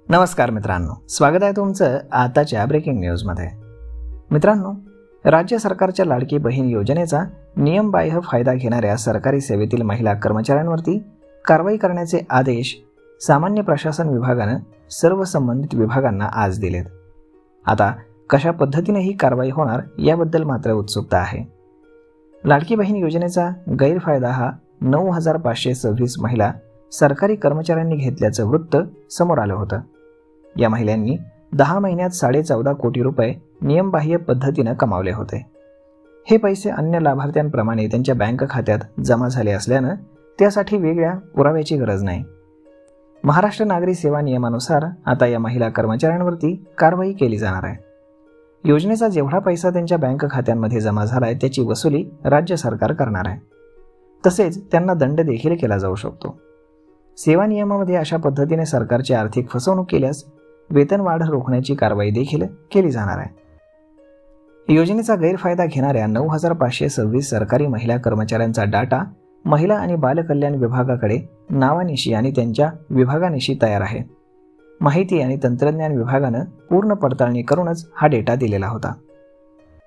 नमस्कार मित्रांनो, स्वागत आहे तुमचं आताच्या ब्रेकिंग न्यूजमध्ये। मित्रांनो, राज्य सरकारच्या लाडकी बहीण योजनेचा नियमबाह्य फायदा घेणाऱ्या सरकारी सेवेतील महिला कर्मचाऱ्यांवरती कारवाई करण्याचे आदेश सामान्य प्रशासन विभागाने सर्व संबंधित विभागांना आज दिलेत। आता कशा पद्धतीने ही कारवाई होणार याबद्दल मात्र उत्सुकता आहे। लाडकी बहीण योजनेचा गैरफायदा हा 9526 महिला सरकारी कर्मचाऱ्यांनी घेतल्याचं वृत्त समोर आलं होतं। या महिलांनी 10 महिन्यात 14.5 कोटी रुपये नियमबाह्य पद्धतीने कमावले होते। हे पैसे अन्य लाभार्थ्यांप्रमाणे त्यांच्या बँक खात्यात जमा झाले असल्याने त्यासाठी वेगळ्या पुराव्याची गरज नाही। महाराष्ट्र नागरी सेवा नियमानुसार आता या महिला कर्मचाऱ्यांवरती कारवाई केली जाणार आहे। योजनेचा जेवढा पैसा त्यांच्या बँक खात्यांमध्ये जमा झालाय त्याची वसुली राज्य सरकार करणार आहे। तसेच त्यांना दंड देखील केला जाऊ शकतो। सेवा नियमामध्ये अशा पद्धतीने सरकारची आर्थिक फसवणूक केल्यास वेतनवाढ रोखण्याची कारवाई देखील केली जाणार आहे। योजनेचा गैरफायदा घेणाऱ्या 9526 सरकारी महिला कर्मचाऱ्यांचा डाटा महिला आणि बालकल्याण विभागाकडे नावानिशी आणि त्यांच्या विभागानिशी तयार आहे। माहिती आणि तंत्रज्ञान विभागाने पूर्ण पडताळणी करूनच हा डेटा दिलेला होता।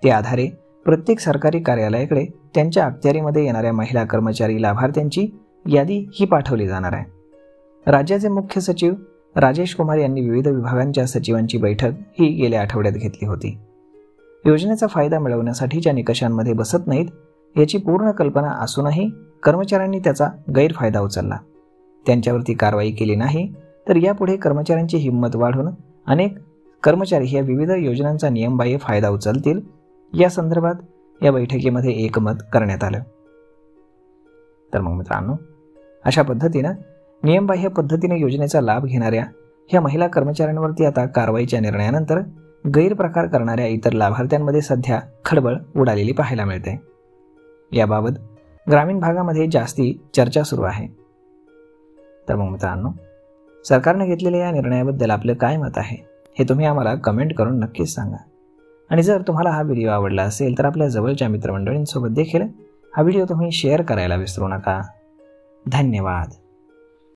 त्या आधारे प्रत्येक सरकारी कार्यालयाकडे त्यांच्या अखत्यारीमध्ये येणाऱ्या महिला कर्मचारी लाभार्थ्यांची यादी ही पाठवली जाणार आहे। राज्याचे मुख्य सचिव राजेश कुमार यांनी विविध विभागांच्या सचिवांची बैठक ही गेल्या आठवड्यात घेतली होती। योजनेचा फायदा मिळवण्यासाठीच्या निकषांमध्ये बसत नाहीत याची पूर्ण कल्पना असूनही कर्मचाऱ्यांनी त्याचा गैरफायदा उचलला, त्यांच्यावरती कारवाई केली नाही तर यापुढे कर्मचाऱ्यांची हिंमत वाढून अनेक कर्मचारी या विविध योजनांचा नियमबाह्य फायदा उचलतील या संदर्भात या बैठकीमध्ये एकमत करण्यात आलं। तर मग मित्रांनो, अशा पद्धतीने नियमबाह्य पद्धतीने योजनेचा लाभ घेणाऱ्या ह्या महिला कर्मचाऱ्यांवरती आता कारवाईच्या निर्णयानंतर गैरप्रकार करणाऱ्या इतर लाभार्थ्यांमध्ये सध्या खळबळ उडालेली पाहायला मिळते। याबाबत ग्रामीण भागामध्ये जास्ती चर्चा सुरू आहे। तर मग मित्रांनो, सरकारने घेतलेल्या या निर्णयाबद्दल आपलं काय मत आहे हे तुम्ही आम्हाला कमेंट करून नक्कीच सांगा। आणि जर तुम्हाला हा व्हिडिओ आवडला असेल तर आपल्या जवळच्या मित्रमंडळींसोबत देखील हा व्हिडिओ तुम्ही शेअर करायला विसरू नका। धन्यवाद।